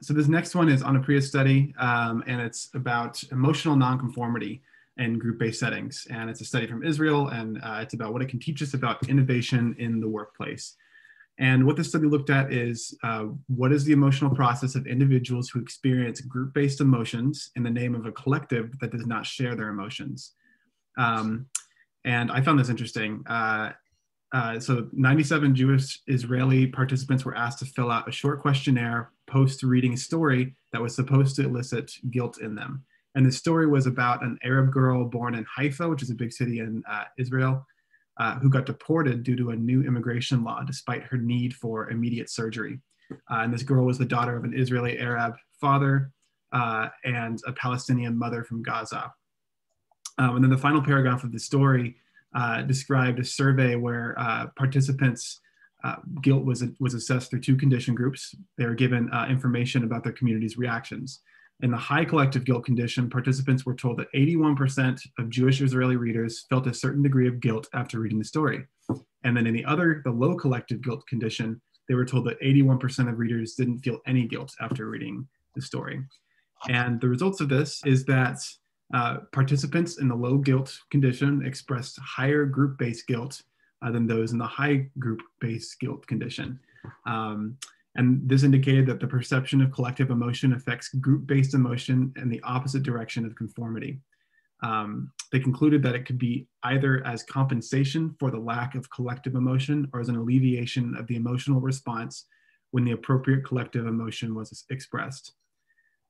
So this next one is on a Prius study, and it's about emotional nonconformity in group-based settings. And it's a study from Israel, and it's about what it can teach us about innovation in the workplace. And what this study looked at is what is the emotional process of individuals who experience group-based emotions in the name of a collective that does not share their emotions. And I found this interesting. So 97 Jewish Israeli participants were asked to fill out a short questionnaire post reading a story that was supposed to elicit guilt in them. And the story was about an Arab girl born in Haifa, which is a big city in Israel, who got deported due to a new immigration law despite her need for immediate surgery. And this girl was the daughter of an Israeli Arab father and a Palestinian mother from Gaza. And then the final paragraph of the story described a survey where participants' guilt was assessed through two condition groups. They were given information about their community's reactions. In the high collective guilt condition, participants were told that 81% of Jewish Israeli readers felt a certain degree of guilt after reading the story. And then in the low collective guilt condition, they were told that 81% of readers didn't feel any guilt after reading the story. And the results of this is that participants in the low guilt condition expressed higher group-based guilt than those in the high group-based guilt condition. And this indicated that the perception of collective emotion affects group-based emotion in the opposite direction of conformity. They concluded that it could be either as compensation for the lack of collective emotion or as an alleviation of the emotional response when the appropriate collective emotion was expressed.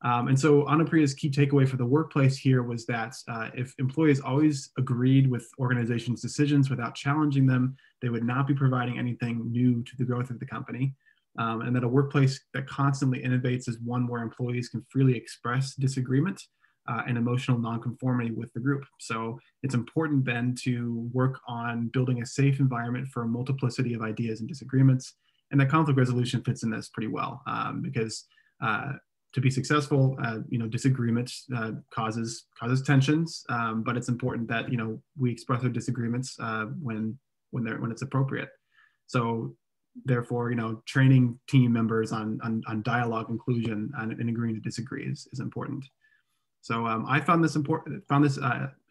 And so Anapriya's key takeaway for the workplace here was that if employees always agreed with organizations' decisions without challenging them, they would not be providing anything new to the growth of the company. And that a workplace that constantly innovates is one where employees can freely express disagreement and emotional nonconformity with the group. So it's important then to work on building a safe environment for a multiplicity of ideas and disagreements. And that conflict resolution fits in this pretty well because to be successful, disagreement causes tensions, but it's important that we express our disagreements when it's appropriate. So therefore, training team members on dialogue inclusion and agreeing to disagree is important. So I found this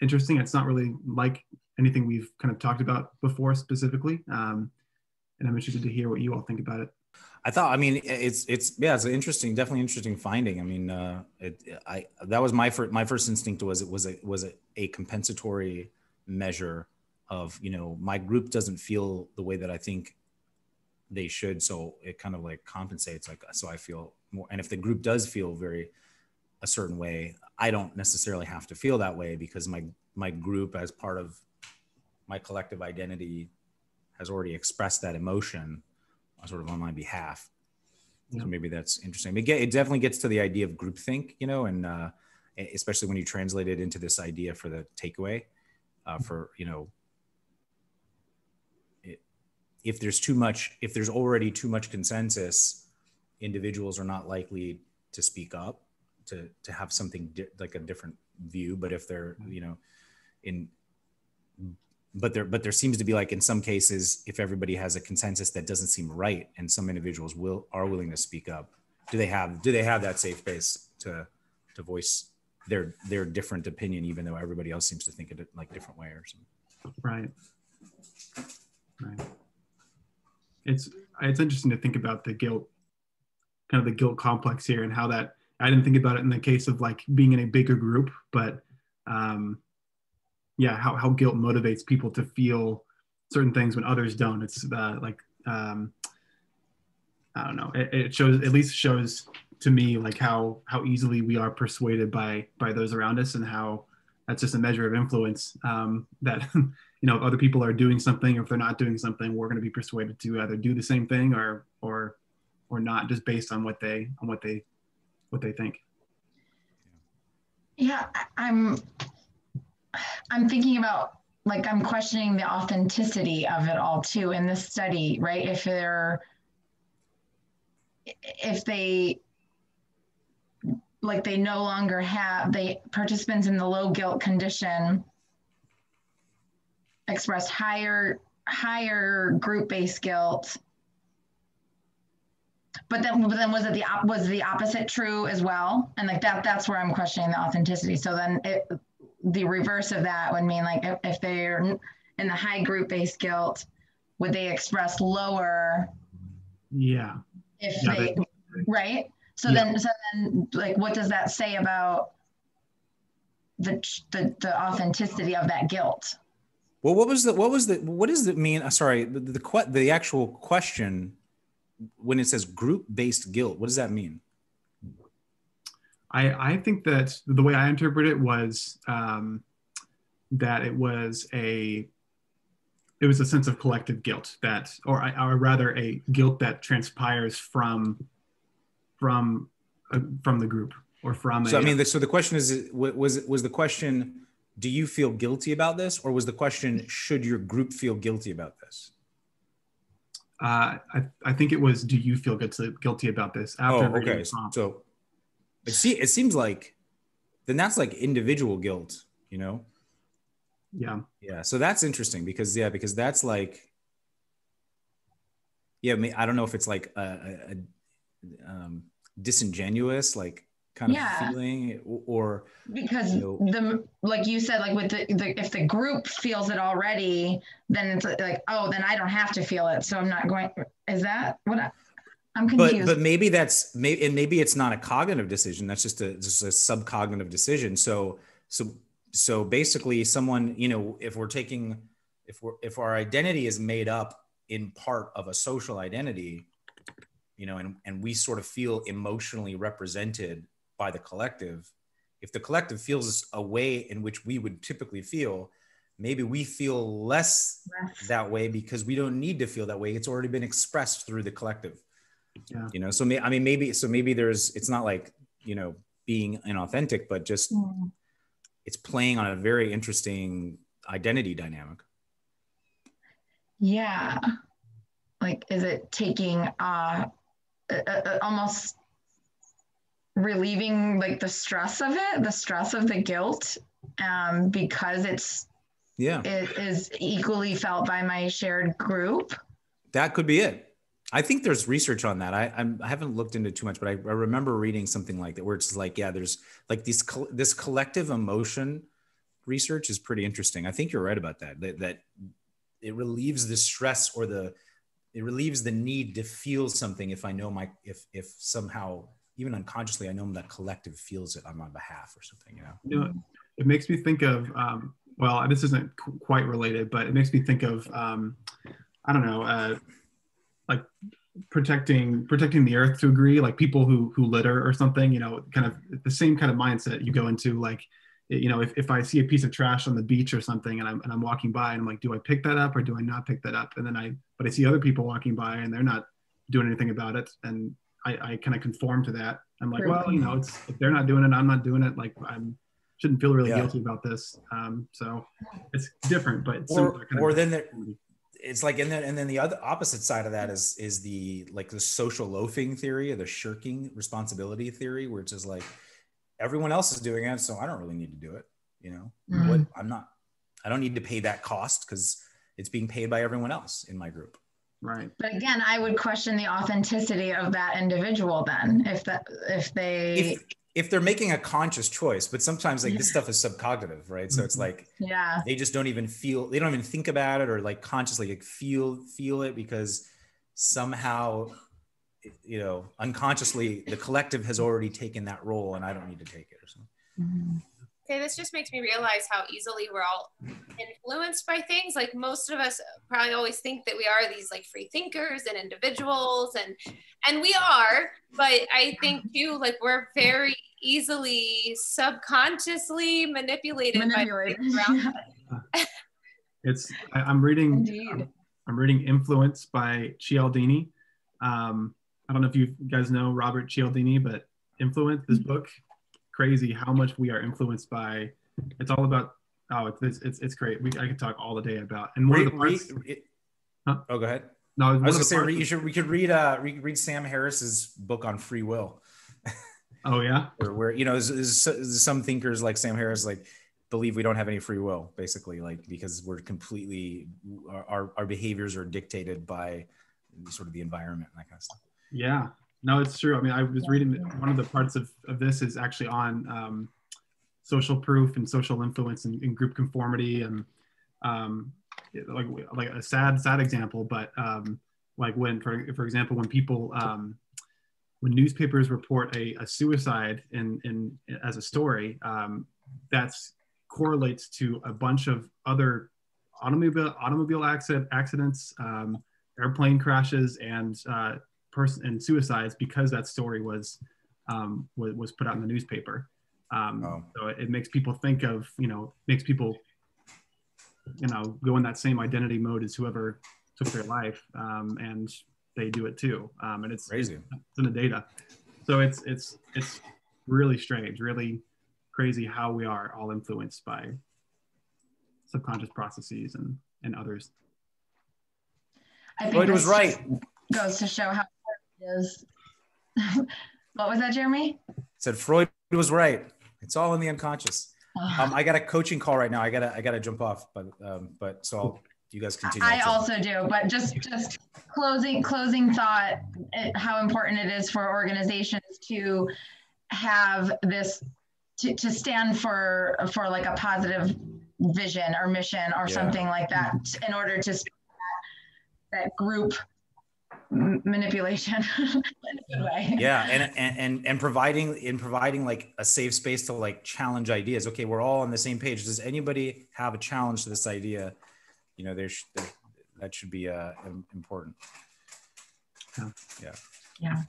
interesting. It's not really like anything we've kind of talked about before specifically, and I'm interested to hear what you all think about it. It's definitely interesting finding. I mean, that was my first instinct was it was a compensatory measure of, my group doesn't feel the way that I think they should. So it kind of like compensates, so I feel more. And if the group does feel a certain way, I don't necessarily have to feel that way because my group as part of my collective identity has already expressed that emotion sort of on my behalf. Yeah. So maybe that's interesting. It definitely gets to the idea of groupthink, and especially when you translate it into this idea for the takeaway if there's already too much consensus, individuals are not likely to speak up, to have something like a different view. But if they're, but there seems to be, like, in some cases, if everybody has a consensus that doesn't seem right, and some individuals are willing to speak up, do they have that safe space to voice their different opinion, even though everybody else seems to think it like different way or something? Right. It's interesting to think about the guilt complex here, and how that, I didn't think about it in the case of like being in a bigger group, but how guilt motivates people to feel certain things when others don't. It's I don't know. It shows to me like how easily we are persuaded by those around us, and how that's just a measure of influence. That if other people are doing something, or if they're not doing something, we're going to be persuaded to either do the same thing or not, just based on what they think. Yeah, I'm thinking about, like, I'm questioning the authenticity of it all too in this study, right? If they no longer have, the participants in the low guilt condition expressed higher group-based guilt, But then was it was the opposite true as well? And like that's where I'm questioning the authenticity. So then the reverse of that would mean like if they're in the high group-based guilt, would they express lower? Yeah. If they right. So then like what does that say about the authenticity of that guilt? Well, what does it mean? Sorry, the actual question, when it says group-based guilt, what does that mean? I think that the way I interpret it was that it was a sense of collective guilt or rather a guilt that transpires from the group or from. So so the question is, was the question, do you feel guilty about this, or was the question, should your group feel guilty about this? I think it was, do you feel guilty about this? After okay. So it seems like then that's like individual guilt, you know? Yeah. Yeah. So that's interesting because that's like, I don't know if it's like a disingenuous, like kind of feeling, or because like you said, like with the if the group feels it already, then it's like, oh, then I don't have to feel it, so I'm not going. Is that what I'm confused? But maybe maybe it's not a cognitive decision. That's just a subcognitive decision. So basically, someone, if our identity is made up in part of a social identity, and we sort of feel emotionally represented by the collective. If the collective feels a way in which we would typically feel, maybe we feel less that way because we don't need to feel that way. It's already been expressed through the collective. Yeah. So maybe it's not like, being inauthentic, but just it's playing on a very interesting identity dynamic. Yeah. Like, is it taking almost relieving like the stress of the guilt, because it is equally felt by my shared group? That could be it. I think there's research on that. I haven't looked into too much, but I remember reading something like that where it's like, there's like this collective emotion research is pretty interesting. I think you're right about that it relieves the stress or it relieves the need to feel something if I know if somehow, even unconsciously, I know that collective feels it on my behalf or something, It makes me think of, well, this isn't quite related, but it makes me think of, I don't know, like protecting the earth to a degree, like people who litter or something, kind of the same kind of mindset you go into, like, if I see a piece of trash on the beach or something and I'm walking by and I'm like, do I pick that up or do I not pick that up? And then I see other people walking by and they're not doing anything about it. And I kind of conform to that. I'm like, well, if they're not doing it, I'm not doing it. Like shouldn't feel really guilty about this. So it's different, but it's similar. It's like, and then the other opposite side of that is the social loafing theory, or the shirking responsibility theory, where it's just like, everyone else is doing it, so I don't really need to do it. I don't need to pay that cost because it's being paid by everyone else in my group. Right. But again, I would question the authenticity of that individual then, if they're making a conscious choice. But sometimes this stuff is subcognitive, right? So it's like, they just don't even think about it or like consciously feel it because somehow, unconsciously the collective has already taken that role and I don't need to take it or something. Mm-hmm. Okay, this just makes me realize how easily we're all influenced by things. Like most of us probably always think that we are these like free thinkers and individuals, and we are, but I think too, like we're very easily subconsciously manipulated. By I'm reading Influence by Cialdini. I don't know if you guys know Robert Cialdini, but Influence, this book, crazy how much we are influenced by. It's all about, it's great. I could talk all the day about. And one of the parts, go ahead. No, I was gonna say we could read Sam Harris's book on free will. Oh yeah, where some thinkers like Sam Harris believe we don't have any free will, basically, because we're completely our behaviors are dictated by sort of the environment and that kind of stuff. Yeah, No, it's true. I mean, I was reading one of the parts of this is actually on social proof and social influence and group conformity, and like a sad example, but like when, for example, when people when newspapers report a suicide in as a story, that's correlates to a bunch of other automobile accidents, airplane crashes, and suicides, because that story was put out in the newspaper. So it makes people think of, makes people, go in that same identity mode as whoever took their life, and they do it too. And it's crazy. It's in the data. So it's really strange, really crazy how we are all influenced by subconscious processes and others. I think Freud was right. Goes to show how it is. What was that, Jeremy? Said Freud was right. It's all in the unconscious. I got a coaching call right now. I gotta jump off, but so you guys continue. I also do, but just closing thought, how important it is for organizations to have this, to stand for like a positive vision or mission or something like that, in order to that group manipulation in a good way. Yeah, and providing like a safe space to like challenge ideas. Okay, we're all on the same page. Does anybody have a challenge to this idea? That should be important. Yeah.